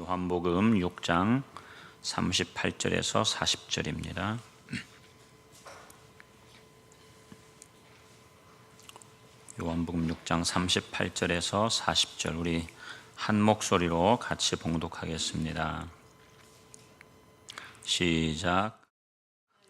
요한복음 6장 38절에서 40절입니다. 요한복음 6장 38절에서 40절 우리 한 목소리로 같이 봉독하겠습니다. 시작.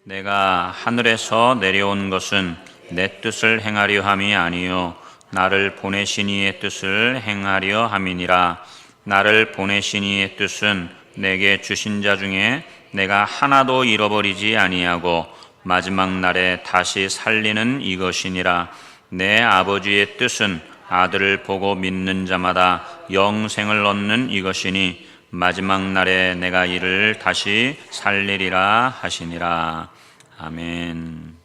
내가 하늘에서 내려온 것은 내 뜻을 행하려 함이 아니요 나를 보내신 이의 뜻을 행하려 함이니라. 나를 보내신 이의 뜻은 내게 주신 자 중에 내가 하나도 잃어버리지 아니하고 마지막 날에 다시 살리는 이것이니라. 내 아버지의 뜻은 아들을 보고 믿는 자마다 영생을 얻는 이것이니 마지막 날에 내가 이를 다시 살리리라 하시니라. 아멘.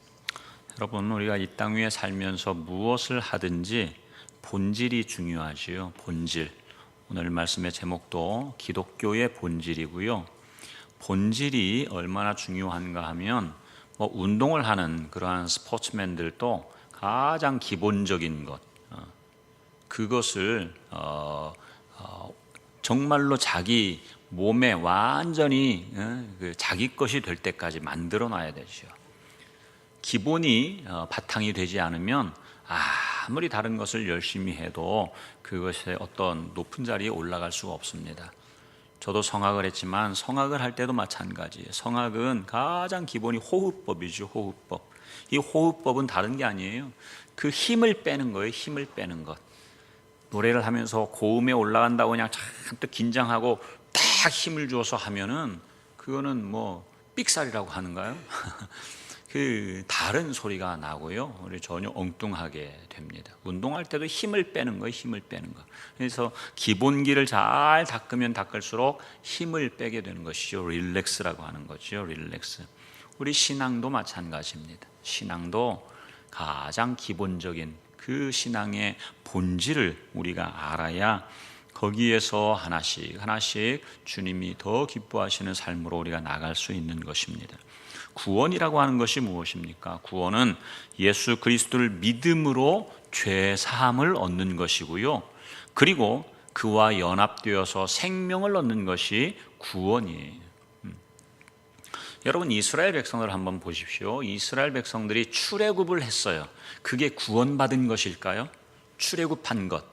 여러분, 우리가 이 땅 위에 살면서 무엇을 하든지 본질이 중요하지요. 본질. 오늘 말씀의 제목도 기독교의 본질이고요. 본질이 얼마나 중요한가 하면 운동을 하는 그러한 스포츠맨들도 가장 기본적인 것, 그것을 정말로 자기 몸에 완전히 자기 것이 될 때까지 만들어 놔야 되죠. 기본이 바탕이 되지 않으면 아무리 다른 것을 열심히 해도 그것의 어떤 높은 자리에 올라갈 수가 없습니다. 저도 성악을 했지만 성악을 할 때도 마찬가지예요. 성악은 가장 기본이 호흡법이죠. 호흡법. 이 호흡법은 다른 게 아니에요. 그 힘을 빼는 거예요. 힘을 빼는 것. 노래를 하면서 고음에 올라간다고 그냥 잔뜩 긴장하고 딱 힘을 주어서 하면은 그거는 삑살이라고 하는가요? 그 다른 소리가 나고요. 우리 전혀 엉뚱하게 됩니다. 운동할 때도 힘을 빼는 거예요. 힘을 빼는 거. 그래서 기본기를 잘 닦으면 닦을수록 힘을 빼게 되는 것이죠. 릴렉스라고 하는 거죠. 릴렉스. 우리 신앙도 마찬가지입니다. 신앙도 가장 기본적인 그 신앙의 본질을 우리가 알아야 거기에서 하나씩 하나씩 주님이 더 기뻐하시는 삶으로 우리가 나갈 수 있는 것입니다. 구원이라고 하는 것이 무엇입니까? 구원은 예수 그리스도를 믿음으로 죄 사함을 얻는 것이고요. 그리고 그와 연합되어서 생명을 얻는 것이 구원이에요. 여러분, 이스라엘 백성들 한번 보십시오. 이스라엘 백성들이 출애굽을 했어요. 그게 구원받은 것일까요? 출애굽한 것.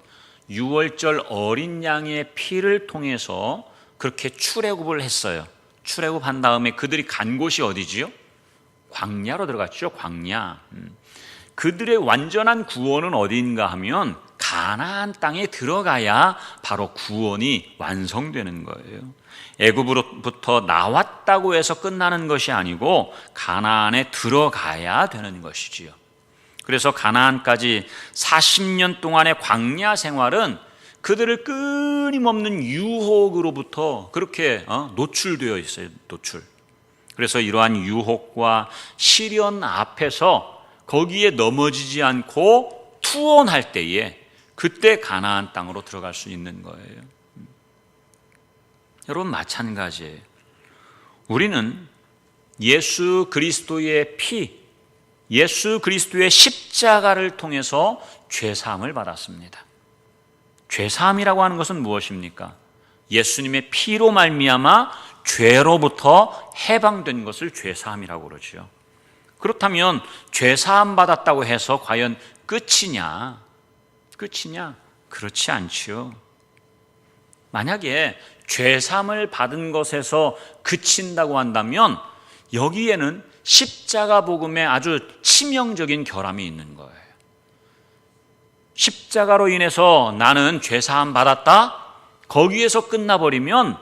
유월절 어린 양의 피를 통해서 그렇게 출애굽을 했어요. 출애굽한 다음에 그들이 간 곳이 어디지요? 광야로 들어갔죠. 광야. 그들의 완전한 구원은 어디인가 하면 가나안 땅에 들어가야 바로 구원이 완성되는 거예요. 애굽으로부터 나왔다고 해서 끝나는 것이 아니고 가나안에 들어가야 되는 것이지요. 그래서 가나안까지 40년 동안의 광야 생활은 그들을 끊임없는 유혹으로부터 그렇게 노출되어 있어요. 노출. 그래서 이러한 유혹과 시련 앞에서 거기에 넘어지지 않고 투혼할 때에 그때 가나안 땅으로 들어갈 수 있는 거예요. 여러분, 마찬가지예요. 우리는 예수 그리스도의 피, 예수 그리스도의 십자가를 통해서 죄사함을 받았습니다. 죄사함이라고 하는 것은 무엇입니까? 예수님의 피로 말미암아 죄로부터 해방된 것을 죄사함이라고 그러죠. 그렇다면 죄사함 받았다고 해서 과연 끝이냐? 끝이냐? 그렇지 않지요. 만약에 죄사함을 받은 것에서 그친다고 한다면 여기에는 십자가 복음에 아주 치명적인 결함이 있는 거예요. 십자가로 인해서 나는 죄사함 받았다? 거기에서 끝나버리면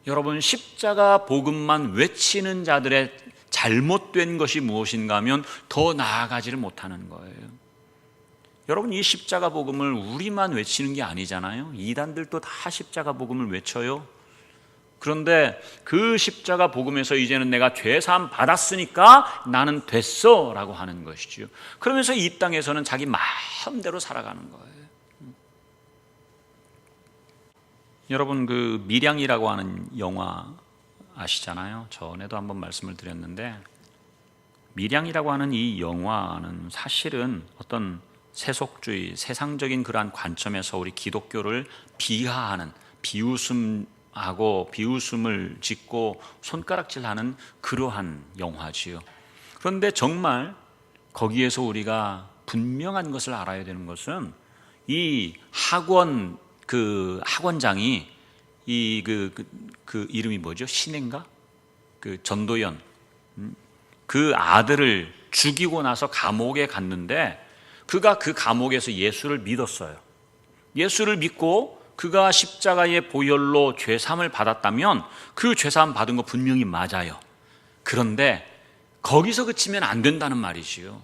여러분, 십자가 복음만 외치는 자들의 잘못된 것이 무엇인가 하면 더 나아가지를 못하는 거예요. 여러분, 이 십자가 복음을 우리만 외치는 게 아니잖아요. 이단들도 다 십자가 복음을 외쳐요. 그런데 그 십자가 복음에서 이제는 내가 죄사함 받았으니까 나는 됐어 라고 하는 것이죠. 그러면서 이 땅에서는 자기 마음대로 살아가는 거예요. 여러분, 그 밀양이라고 하는 영화 아시잖아요. 전에도 한번 말씀을 드렸는데, 밀양이라고 하는 이 영화는 사실은 어떤 세속주의, 세상적인 그러한 관점에서 우리 기독교를 비하하는 비웃음을 짓고 손가락질하는 그러한 영화지요. 그런데 정말 거기에서 우리가 분명한 것을 알아야 되는 것은 이 학원장이 그 이름이 뭐죠? 신인가? 그 전도연 그 아들을 죽이고 나서 감옥에 갔는데 그가 그 감옥에서 예수를 믿었어요. 예수를 믿고 그가 십자가의 보혈로 죄사함을 받았다면 그 죄사함 받은 거 분명히 맞아요. 그런데 거기서 그치면 안 된다는 말이지요.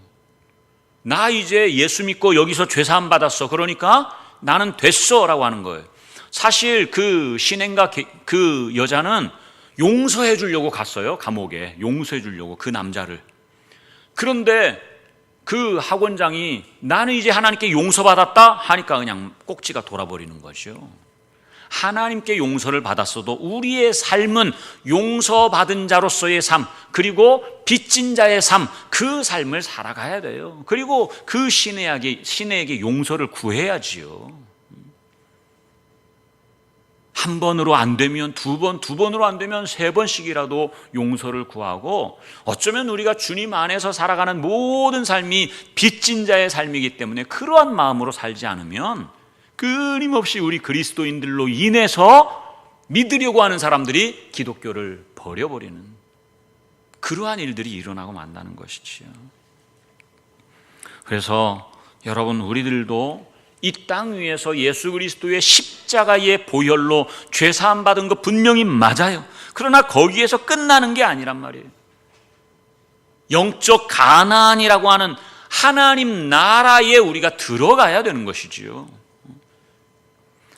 나 이제 예수 믿고 여기서 죄사함 받았어. 그러니까 나는 됐어 라고 하는 거예요. 사실 그 신행가 그 여자는 용서해 주려고 갔어요. 감옥에 용서해 주려고 그 남자를. 그런데 그 학원장이 나는 이제 하나님께 용서받았다 하니까 그냥 꼭지가 돌아버리는 거죠. 하나님께 용서를 받았어도 우리의 삶은 용서받은 자로서의 삶, 그리고 빚진 자의 삶, 그 삶을 살아가야 돼요. 그리고 그 신에게 용서를 구해야지요. 한 번으로 안 되면 두 번으로 안 되면 세 번씩이라도 용서를 구하고, 어쩌면 우리가 주님 안에서 살아가는 모든 삶이 빚진 자의 삶이기 때문에 그러한 마음으로 살지 않으면 끊임없이 우리 그리스도인들로 인해서 믿으려고 하는 사람들이 기독교를 버려버리는 그러한 일들이 일어나고 만다는 것이지요. 그래서 여러분, 우리들도 이 땅 위에서 예수 그리스도의 십자가의 보혈로 죄사함 받은 거 분명히 맞아요. 그러나 거기에서 끝나는 게 아니란 말이에요. 영적 가나안이라고 하는 하나님 나라에 우리가 들어가야 되는 것이지요.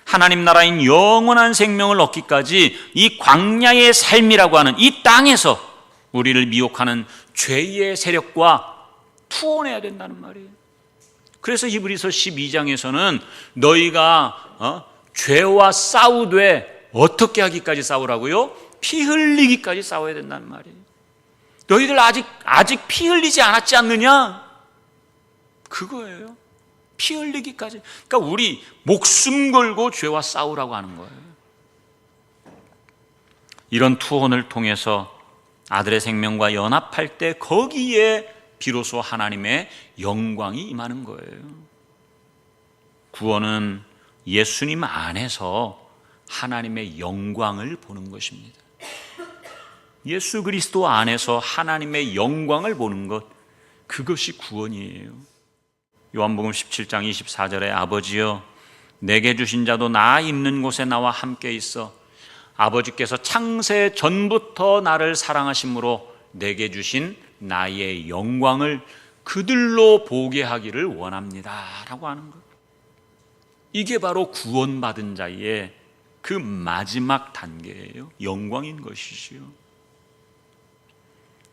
하나님 나라인 영원한 생명을 얻기까지 이 광야의 삶이라고 하는 이 땅에서 우리를 미혹하는 죄의 세력과 투혼해야 된다는 말이에요. 그래서 히브리서 12장에서는 너희가 죄와 싸우되 어떻게 하기까지 싸우라고요? 피 흘리기까지 싸워야 된다는 말이에요. 너희들 아직 피 흘리지 않았지 않느냐? 그거예요. 피 흘리기까지. 그러니까 우리 목숨 걸고 죄와 싸우라고 하는 거예요. 이런 투혼을 통해서 아들의 생명과 연합할 때 거기에 비로소 하나님의 영광이 임하는 거예요. 구원은 예수님 안에서 하나님의 영광을 보는 것입니다. 예수 그리스도 안에서 하나님의 영광을 보는 것, 그것이 구원이에요. 요한복음 17장 24절에 아버지여 내게 주신 자도 나 있는 곳에 나와 함께 있어 아버지께서 창세 전부터 나를 사랑하심으로 내게 주신 나의 영광을 그들로 보게 하기를 원합니다 라고 하는 것. 이게 바로 구원받은 자의 그 마지막 단계예요. 영광인 것이지요.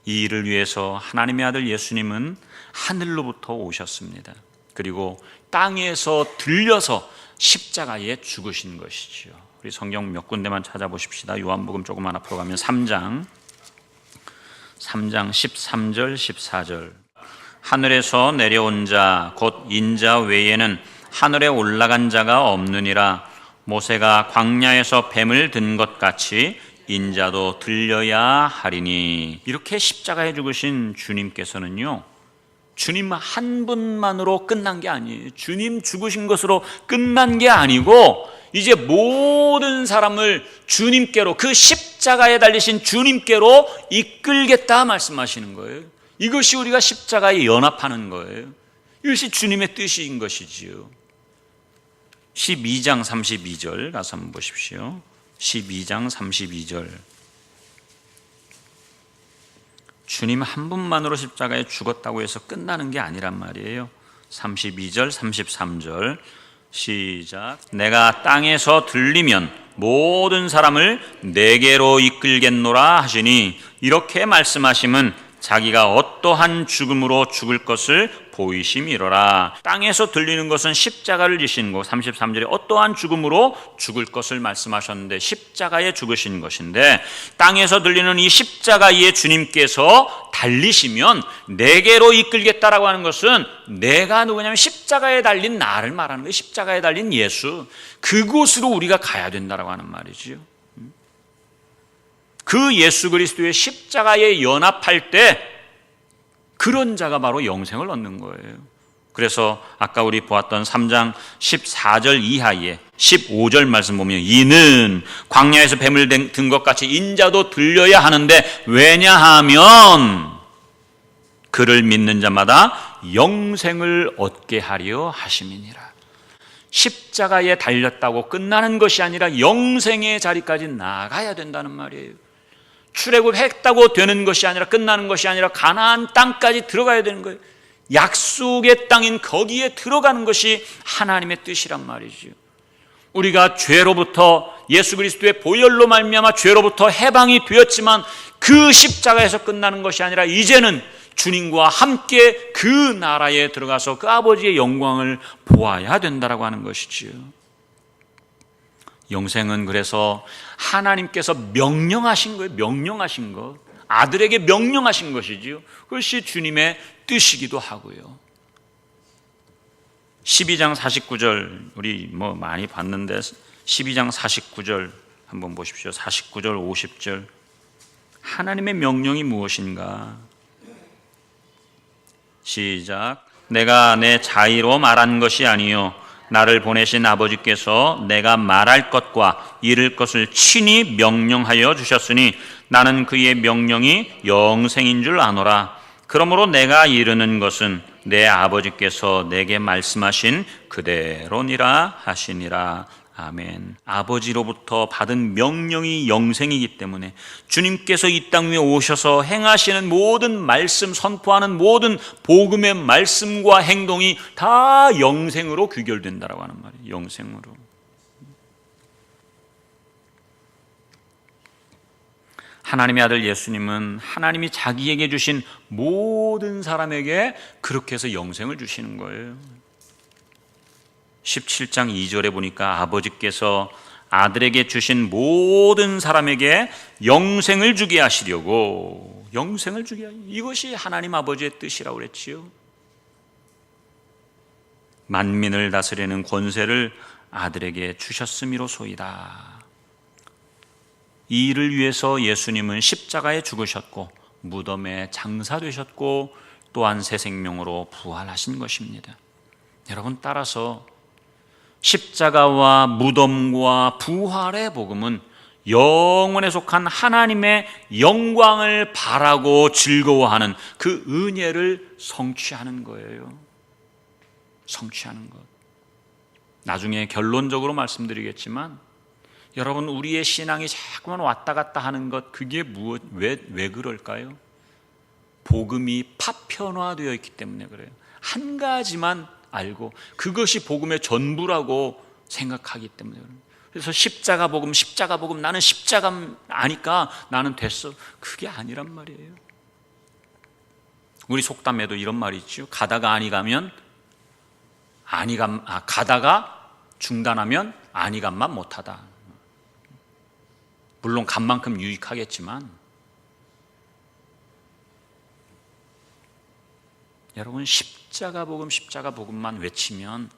이 일을 위해서 하나님의 아들 예수님은 하늘로부터 오셨습니다. 그리고 땅에서 들려서 십자가에 죽으신 것이지요. 우리 성경 몇 군데만 찾아보십시다. 요한복음 조금만 앞으로 가면 3장 13절 14절 하늘에서 내려온 자 곧 인자 외에는 하늘에 올라간 자가 없느니라. 모세가 광야에서 뱀을 든 것 같이 인자도 들려야 하리니. 이렇게 십자가에 죽으신 주님께서는요, 주님 한 분만으로 끝난 게 아니에요. 주님 죽으신 것으로 끝난 게 아니고 이제 모든 사람을 주님께로, 그 십자가에 달리신 주님께로 이끌겠다 말씀하시는 거예요. 이것이 우리가 십자가에 연합하는 거예요. 이것이 주님의 뜻인 것이지요. 12장 32절 가서 한번 보십시오. 12장 32절. 주님 한 분만으로 십자가에 죽었다고 해서 끝나는 게 아니란 말이에요. 32절 33절 시작. 내가 땅에서 들리면 모든 사람을 내게로 이끌겠노라 하시니. 이렇게 말씀하심은 자기가 어떠한 죽음으로 죽을 것을 보이심이로라. 땅에서 들리는 것은 십자가를 지신 거. 33절에 어떠한 죽음으로 죽을 것을 말씀하셨는데 십자가에 죽으신 것인데, 땅에서 들리는 이 십자가에 주님께서 달리시면 내게로 이끌겠다라고 하는 것은 내가 누구냐면 십자가에 달린 나를 말하는 거예요. 십자가에 달린 예수, 그곳으로 우리가 가야 된다라고 하는 말이지요. 그 예수 그리스도의 십자가에 연합할 때 그런 자가 바로 영생을 얻는 거예요. 그래서 아까 우리 보았던 3장 14절 이하에 15절 말씀 보면, 이는 광야에서 뱀을 든 것 같이 인자도 들려야 하는데 왜냐하면 그를 믿는 자마다 영생을 얻게 하려 하심이니라. 십자가에 달렸다고 끝나는 것이 아니라 영생의 자리까지 나가야 된다는 말이에요. 출애굽했다고 되는 것이 아니라, 끝나는 것이 아니라 가나안 땅까지 들어가야 되는 거예요. 약속의 땅인 거기에 들어가는 것이 하나님의 뜻이란 말이죠. 우리가 죄로부터 예수 그리스도의 보혈로 말미암아 죄로부터 해방이 되었지만 그 십자가에서 끝나는 것이 아니라 이제는 주님과 함께 그 나라에 들어가서 그 아버지의 영광을 보아야 된다라고 하는 것이지요. 영생은 그래서 하나님께서 명령하신 거예요. 명령하신 것, 아들에게 명령하신 것이지요. 그것이 주님의 뜻이기도 하고요. 12장 49절 우리 많이 봤는데 12장 49절 한번 보십시오. 49절 50절 하나님의 명령이 무엇인가? 시작. 내가 내 자의로 말한 것이 아니요 나를 보내신 아버지께서 내가 말할 것과 이를 것을 친히 명령하여 주셨으니 나는 그의 명령이 영생인 줄 아노라. 그러므로 내가 이르는 것은 내 아버지께서 내게 말씀하신 그대로니라 하시니라. 아멘. 아버지로부터 받은 명령이 영생이기 때문에 주님께서 이 땅 위에 오셔서 행하시는 모든 말씀, 선포하는 모든 복음의 말씀과 행동이 다 영생으로 귀결된다라고 하는 말이에요. 영생으로. 하나님의 아들 예수님은 하나님이 자기에게 주신 모든 사람에게 그렇게 해서 영생을 주시는 거예요. 17장 2절에 보니까 아버지께서 아들에게 주신 모든 사람에게 영생을 주게 하시려고, 영생을 주게 하시려고, 이것이 하나님 아버지의 뜻이라고 그랬지요. 만민을 다스리는 권세를 아들에게 주셨음이로소이다. 이 일을 위해서 예수님은 십자가에 죽으셨고 무덤에 장사되셨고 또한 새 생명으로 부활하신 것입니다. 여러분, 따라서 십자가와 무덤과 부활의 복음은 영원에 속한 하나님의 영광을 바라고 즐거워하는 그 은혜를 성취하는 거예요. 성취하는 것. 나중에 결론적으로 말씀드리겠지만 여러분, 우리의 신앙이 자꾸만 왔다 갔다 하는 것, 그게 왜 그럴까요? 복음이 파편화되어 있기 때문에 그래요. 한 가지만 알고 그것이 복음의 전부라고 생각하기 때문에 그래요. 그래서 십자가 복음, 나는 십자가 아니까 나는 됐어. 그게 아니란 말이에요. 우리 속담에도 이런 말이 있죠. 가다가 가다가 중단하면 안이감만 못하다. 물론 간만큼 유익하겠지만 여러분, 십자가 복음만 외치면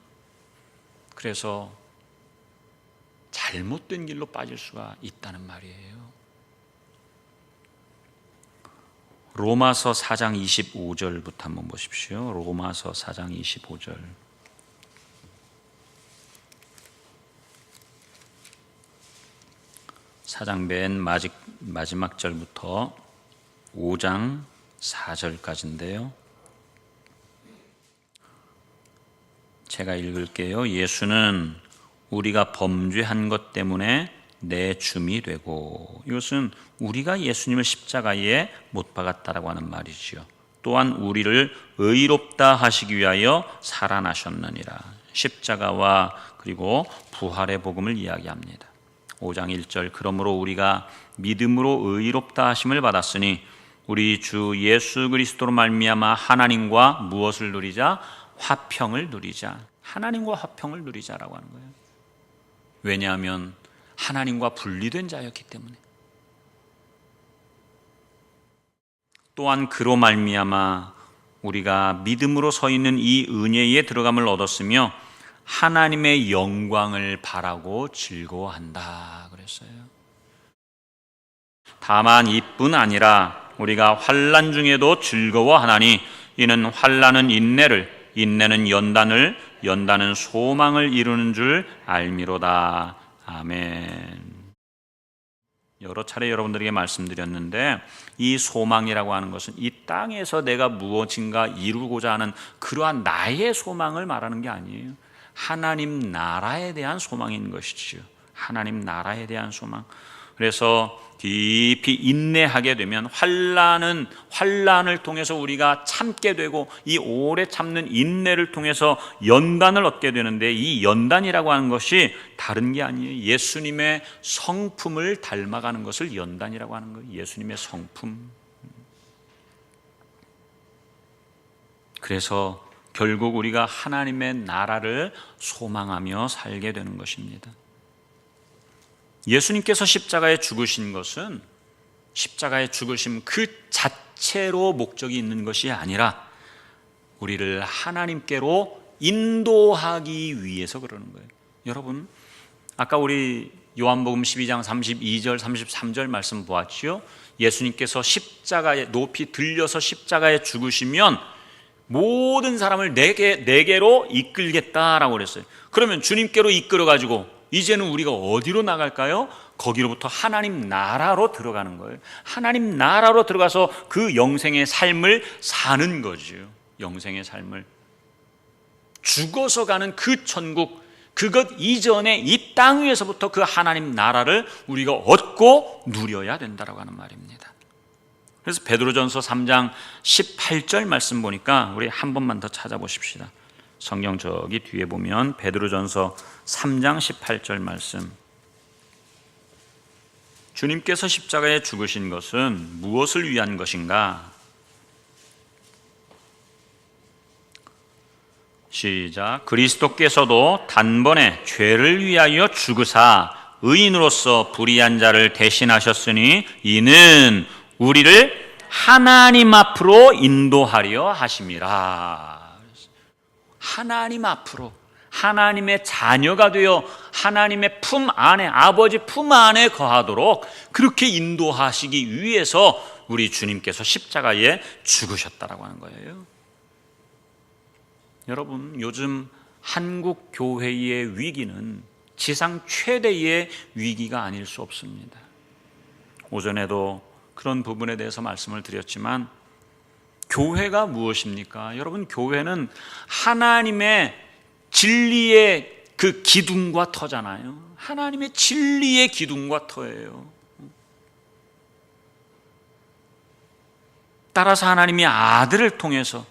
그래서 잘못된 길로 빠질 수가 있다는 말이에요. 로마서 4장 25절부터 한번 보십시오. 로마서 4장 25절. 사장 맨 마지막 절부터 5장 4절까지인데요. 제가 읽을게요. 예수는 우리가 범죄한 것 때문에 내 줌이 되고, 이것은 우리가 예수님을 십자가에 못 박았다라고 하는 말이지요. 또한 우리를 의롭다 하시기 위하여 살아나셨느니라. 십자가와 그리고 부활의 복음을 이야기합니다. 5장 1절. 그러므로 우리가 믿음으로 의롭다 하심을 받았으니 우리 주 예수 그리스도로 말미암아 하나님과 무엇을 누리자? 화평을 누리자. 하나님과 화평을 누리자라고 하는 거예요. 왜냐하면 하나님과 분리된 자였기 때문에. 또한 그로 말미암아 우리가 믿음으로 서 있는 이 은혜에 들어감을 얻었으며 하나님의 영광을 바라고 즐거워한다 그랬어요. 다만 이뿐 아니라 우리가 환난 중에도 즐거워하나니 이는 환난은 인내를, 인내는 연단을, 연단은 소망을 이루는 줄 알미로다. 아멘. 여러 차례 여러분들에게 말씀드렸는데 이 소망이라고 하는 것은 이 땅에서 내가 무엇인가 이루고자 하는 그러한 나의 소망을 말하는 게 아니에요. 하나님 나라에 대한 소망인 것이지요. 하나님 나라에 대한 소망. 그래서 깊이 인내하게 되면 환난을 통해서 우리가 참게 되고 이 오래 참는 인내를 통해서 연단을 얻게 되는데 이 연단이라고 하는 것이 다른 게 아니에요. 예수님의 성품을 닮아가는 것을 연단이라고 하는 거예요. 예수님의 성품. 그래서 결국 우리가 하나님의 나라를 소망하며 살게 되는 것입니다. 예수님께서 십자가에 죽으신 것은 십자가에 죽으심 그 자체로 목적이 있는 것이 아니라 우리를 하나님께로 인도하기 위해서 그러는 거예요. 여러분, 아까 우리 요한복음 12장 32절 33절 말씀 보았지요. 예수님께서 십자가에 높이 들려서 십자가에 죽으시면 모든 사람을 내게로 이끌겠다라고 그랬어요. 그러면 주님께로 이끌어가지고 이제는 우리가 어디로 나갈까요? 거기로부터 하나님 나라로 들어가는 거예요. 하나님 나라로 들어가서 그 영생의 삶을 사는 거죠. 영생의 삶을. 죽어서 가는 그 천국, 그것 이전에 이 땅 위에서부터 그 하나님 나라를 우리가 얻고 누려야 된다라고 하는 말입니다. 그래서 베드로전서 3장 18절 말씀 보니까 우리 한 번만 더 찾아보십시다. 성경 저기 뒤에 보면 베드로전서 3장 18절 말씀. 주님께서 십자가에 죽으신 것은 무엇을 위한 것인가? 시작. 그리스도께서도 단번에 죄를 위하여 죽으사 의인으로서 불의한 자를 대신하셨으니 이는 우리를 하나님 앞으로 인도하려 하심이라. 하나님 앞으로, 하나님의 자녀가 되어 하나님의 품 안에, 아버지 품 안에 거하도록 그렇게 인도하시기 위해서 우리 주님께서 십자가에 죽으셨다라고 하는 거예요. 여러분, 요즘 한국 교회의 위기는 지상 최대의 위기가 아닐 수 없습니다. 오전에도 그런 부분에 대해서 말씀을 드렸지만 교회가 무엇입니까? 여러분, 교회는 하나님의 진리의 그 기둥과 터잖아요. 하나님의 진리의 기둥과 터예요. 따라서 하나님이 아들을 통해서,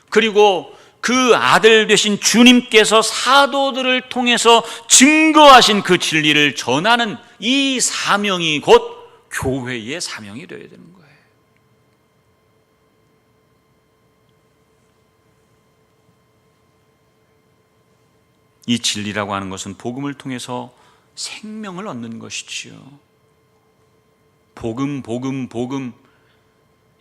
그리고 그 아들 되신 주님께서 사도들을 통해서 증거하신 그 진리를 전하는 이 사명이 곧 교회의 사명이 되어야 되는 거예요. 이 진리라고 하는 것은 복음을 통해서 생명을 얻는 것이지요. 복음.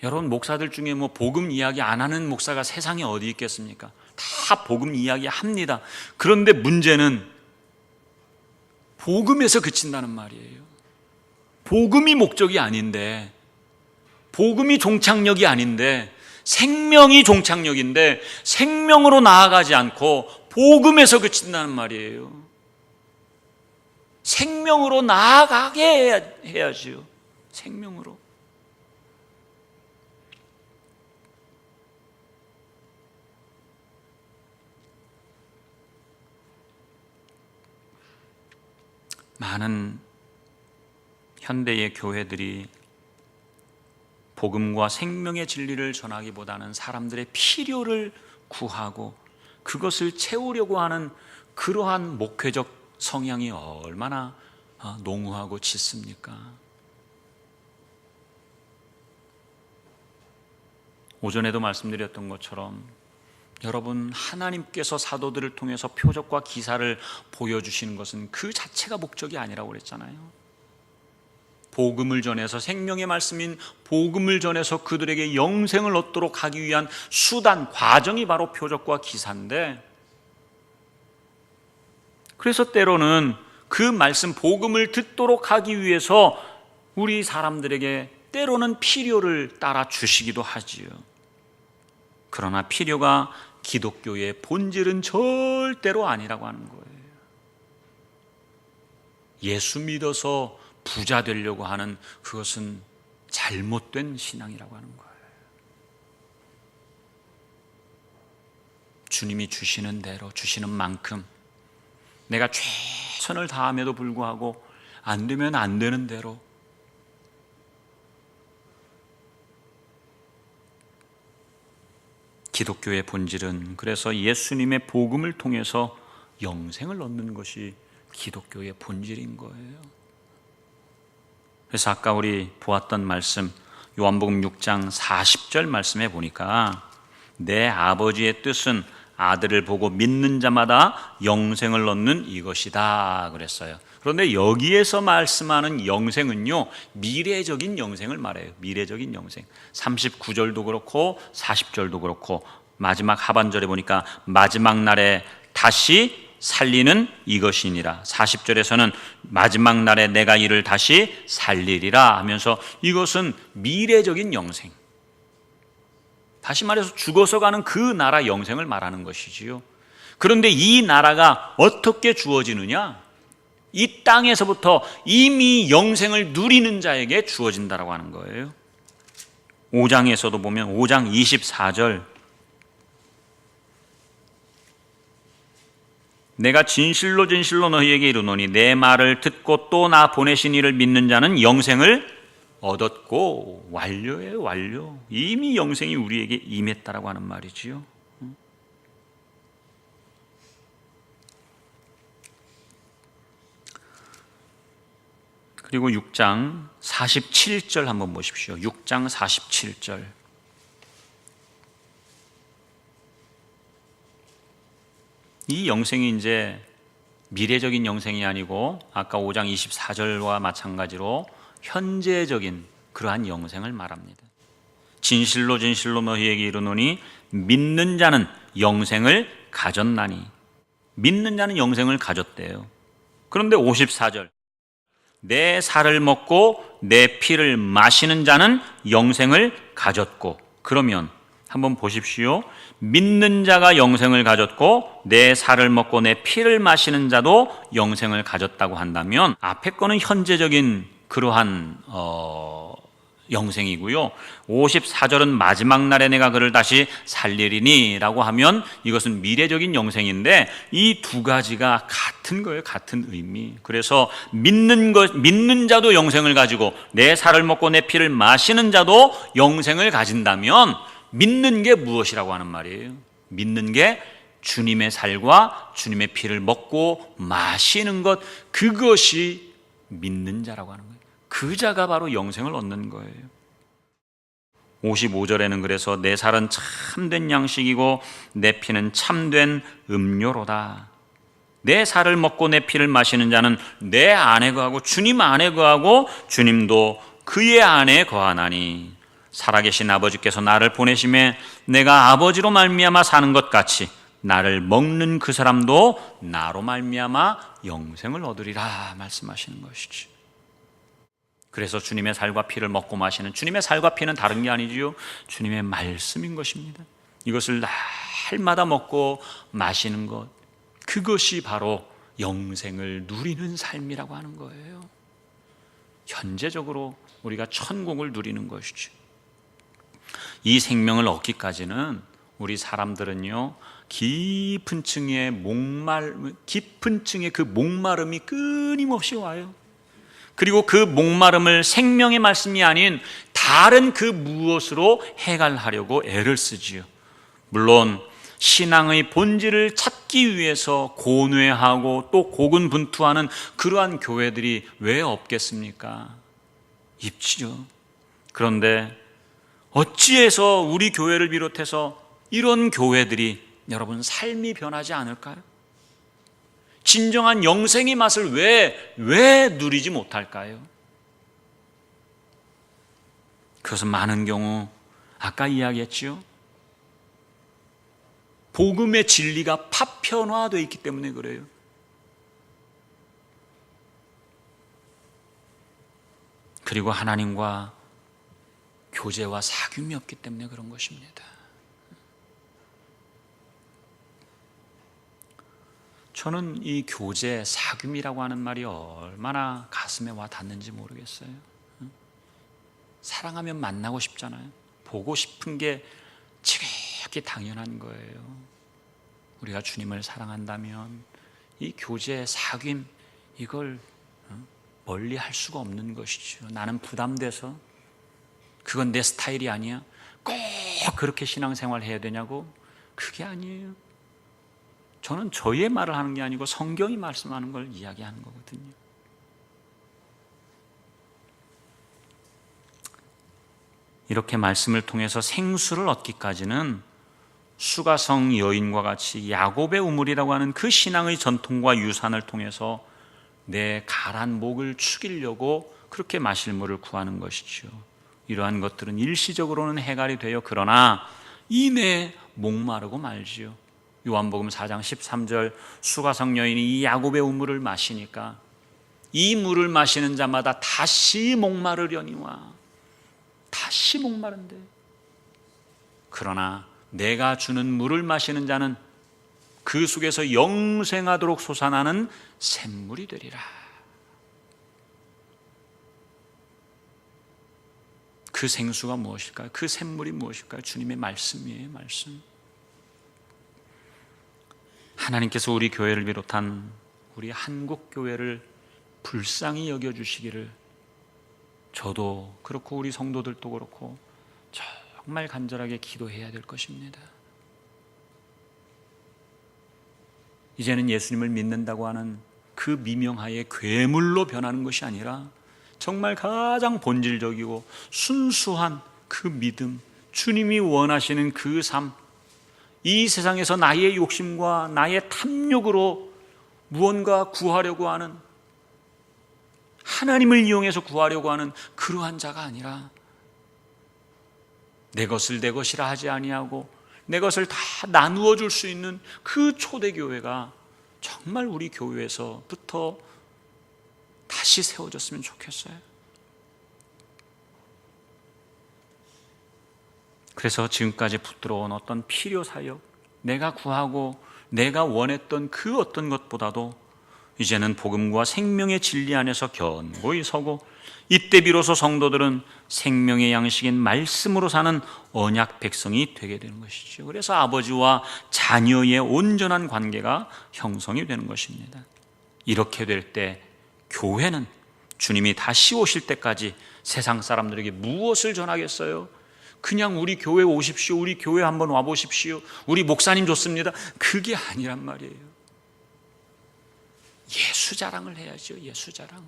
여러분, 목사들 중에 뭐 복음 이야기 안 하는 목사가 세상에 어디 있겠습니까? 다 복음 이야기 합니다. 그런데 문제는 복음에서 그친다는 말이에요. 복음이 목적이 아닌데, 복음이 종착역이 아닌데, 생명이 종착역인데 생명으로 나아가지 않고 복음에서 그친다는 말이에요. 생명으로 나아가게 해야지요. 생명으로. 많은 현대의 교회들이 복음과 생명의 진리를 전하기보다는 사람들의 필요를 구하고 그것을 채우려고 하는 그러한 목회적 성향이 얼마나 농후하고 짙습니까? 오전에도 말씀드렸던 것처럼 여러분, 하나님께서 사도들을 통해서 표적과 기사를 보여주시는 것은 그 자체가 목적이 아니라고 그랬잖아요. 복음을 전해서, 생명의 말씀인 복음을 전해서 그들에게 영생을 얻도록 하기 위한 수단, 과정이 바로 표적과 기사인데, 그래서 때로는 그 말씀, 복음을 듣도록 하기 위해서 우리 사람들에게 때로는 필요를 따라 주시기도 하지요. 그러나 필요가 기독교의 본질은 절대로 아니라고 하는 거예요. 예수 믿어서 부자 되려고 하는 그것은 잘못된 신앙이라고 하는 거예요. 주님이 주시는 대로, 주시는 만큼, 내가 최선을 다함에도 불구하고 안 되면 안 되는 대로, 기독교의 본질은 그래서 예수님의 복음을 통해서 영생을 얻는 것이 기독교의 본질인 거예요. 그래서 아까 우리 보았던 말씀, 요한복음 6장 40절 말씀에 보니까 내 아버지의 뜻은 아들을 보고 믿는 자마다 영생을 얻는 이것이다 그랬어요. 그런데 여기에서 말씀하는 영생은요, 미래적인 영생을 말해요. 미래적인 영생. 39절도 그렇고 40절도 그렇고 마지막 하반절에 보니까 마지막 날에 다시 살리는 이것이니라. 40절에서는 마지막 날에 내가 이를 다시 살리리라 하면서 이것은 미래적인 영생, 다시 말해서 죽어서 가는 그 나라 영생을 말하는 것이지요. 그런데 이 나라가 어떻게 주어지느냐? 이 땅에서부터 이미 영생을 누리는 자에게 주어진다라고 하는 거예요. 5장에서도 보면 5장 24절, 내가 진실로 진실로 너희에게 이르노니 내 말을 듣고 또 나 보내신 이를 믿는 자는 영생을 얻었고, 완료예요, 완료. 이미 영생이 우리에게 임했다라고 하는 말이지요. 그리고 6장 47절 한번 보십시오. 6장 47절. 이 영생이 이제 미래적인 영생이 아니고 아까 5장 24절과 마찬가지로 현재적인 그러한 영생을 말합니다. 진실로 진실로 너희에게 이르노니 믿는 자는 영생을 가졌나니. 믿는 자는 영생을 가졌대요. 그런데 54절, 내 살을 먹고 내 피를 마시는 자는 영생을 가졌고. 그러면 한번 보십시오. 믿는 자가 영생을 가졌고 내 살을 먹고 내 피를 마시는 자도 영생을 가졌다고 한다면 앞에 거는 현재적인 그러한 영생이고요. 54절은 마지막 날에 내가 그를 다시 살리리니 라고 하면 이것은 미래적인 영생인데 이 두 가지가 같은 거예요. 같은 의미. 그래서 믿는 자도 영생을 가지고 내 살을 먹고 내 피를 마시는 자도 영생을 가진다면 믿는 게 무엇이라고 하는 말이에요? 믿는 게 주님의 살과 주님의 피를 먹고 마시는 것, 그것이 믿는 자라고 하는 거예요. 그 자가 바로 영생을 얻는 거예요. 55절에는 그래서 내 살은 참된 양식이고 내 피는 참된 음료로다. 내 살을 먹고 내 피를 마시는 자는 내 안에 거하고 주님 안에 거하고 주님도 그의 안에 거하나니 살아계신 아버지께서 나를 보내심에 내가 아버지로 말미암아 사는 것 같이 나를 먹는 그 사람도 나로 말미암아 영생을 얻으리라 말씀하시는 것이지. 그래서 주님의 살과 피를 먹고 마시는, 주님의 살과 피는 다른 게 아니지요, 주님의 말씀인 것입니다. 이것을 날마다 먹고 마시는 것, 그것이 바로 영생을 누리는 삶이라고 하는 거예요. 현재적으로 우리가 천국을 누리는 것이죠. 이 생명을 얻기까지는 우리 사람들은요, 깊은 층의 그 목마름이 끊임없이 와요. 그리고 그 목마름을 생명의 말씀이 아닌 다른 그 무엇으로 해결하려고 애를 쓰지요. 물론 신앙의 본질을 찾기 위해서 고뇌하고 또 고군분투하는 그러한 교회들이 왜 없겠습니까? 있지요. 그런데 어찌해서 우리 교회를 비롯해서 이런 교회들이 여러분 삶이 변하지 않을까요? 진정한 영생의 맛을 왜 누리지 못할까요? 그것은 많은 경우 아까 이야기했지요. 복음의 진리가 파편화되어 있기 때문에 그래요. 그리고 하나님과 교제와 사귐이 없기 때문에 그런 것입니다. 저는 이 교제, 사귐이라고 하는 말이 얼마나 가슴에 와 닿는지 모르겠어요. 사랑하면 만나고 싶잖아요. 보고 싶은 게 지극히 당연한 거예요. 우리가 주님을 사랑한다면 이 교제, 사귐 이걸 멀리 할 수가 없는 것이죠. 나는 부담돼서 그건 내 스타일이 아니야. 꼭 그렇게 신앙생활 해야 되냐고? 그게 아니에요. 저는 저의 말을 하는 게 아니고 성경이 말씀하는 걸 이야기하는 거거든요. 이렇게 말씀을 통해서 생수를 얻기까지는 수가성 여인과 같이 야곱의 우물이라고 하는 그 신앙의 전통과 유산을 통해서 내 가란 목을 축이려고 그렇게 마실 물을 구하는 것이죠. 이러한 것들은 일시적으로는 해결이 돼요. 그러나 이내 목마르고 말지요. 요한복음 4장 13절 수가성 여인이 이 야곱의 우물을 마시니까 이 물을 마시는 자마다 다시 목마르려니와 다시 목마른데 그러나 내가 주는 물을 마시는 자는 그 속에서 영생하도록 솟아나는 샘물이 되리라. 그 생수가 무엇일까요? 그 샘물이 무엇일까요? 주님의 말씀이에요. 말씀. 하나님께서 우리 교회를 비롯한 우리 한국 교회를 불쌍히 여겨주시기를 저도 그렇고 우리 성도들도 그렇고 정말 간절하게 기도해야 될 것입니다. 이제는 예수님을 믿는다고 하는 그 미명하에 괴물로 변하는 것이 아니라 정말 가장 본질적이고 순수한 그 믿음, 주님이 원하시는 그 삶, 이 세상에서 나의 욕심과 나의 탐욕으로 무언가 구하려고 하는, 하나님을 이용해서 구하려고 하는 그러한 자가 아니라 내 것을 내 것이라 하지 아니하고 내 것을 다 나누어 줄 수 있는 그 초대교회가 정말 우리 교회에서부터 다시 세워졌으면 좋겠어요. 그래서 지금까지 붙들어온 어떤 필요사역, 내가 구하고 내가 원했던 그 어떤 것보다도 이제는 복음과 생명의 진리 안에서 견고히 서고, 이때 비로소 성도들은 생명의 양식인 말씀으로 사는 언약 백성이 되게 되는 것이죠. 그래서 아버지와 자녀의 온전한 관계가 형성이 되는 것입니다. 이렇게 될 때 교회는 주님이 다시 오실 때까지 세상 사람들에게 무엇을 전하겠어요? 그냥 우리 교회 오십시오, 우리 교회 한번 와보십시오, 우리 목사님 좋습니다, 그게 아니란 말이에요. 예수 자랑을 해야죠. 예수 자랑을.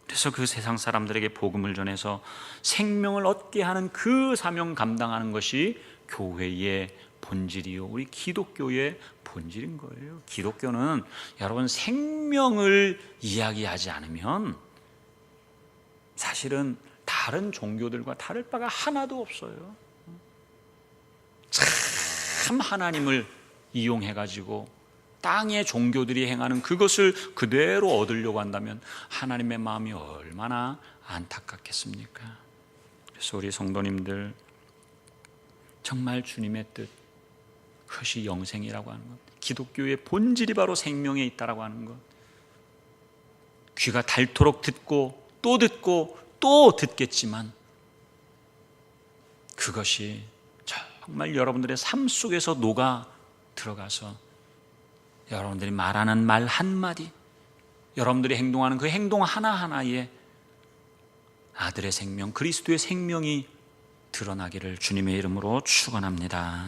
그래서 그 세상 사람들에게 복음을 전해서 생명을 얻게 하는 그 사명 감당하는 것이 교회의 본질이요, 우리 기독교의 본질인 거예요. 기독교는 여러분 생명을 이야기하지 않으면 사실은 다른 종교들과 다를 바가 하나도 없어요. 참 하나님을 이용해가지고 땅의 종교들이 행하는 그것을 그대로 얻으려고 한다면 하나님의 마음이 얼마나 안타깝겠습니까? 그래서 우리 성도님들 정말 주님의 뜻, 그것이 영생이라고 하는 것, 기독교의 본질이 바로 생명에 있다라고 하는 것, 귀가 닳도록 듣고 또 듣고 또 듣겠지만 그것이 정말 여러분들의 삶 속에서 녹아 들어가서 여러분들이 말하는 말 한마디, 여러분들이 행동하는 그 행동 하나하나에 아들의 생명, 그리스도의 생명이 드러나기를 주님의 이름으로 축원합니다.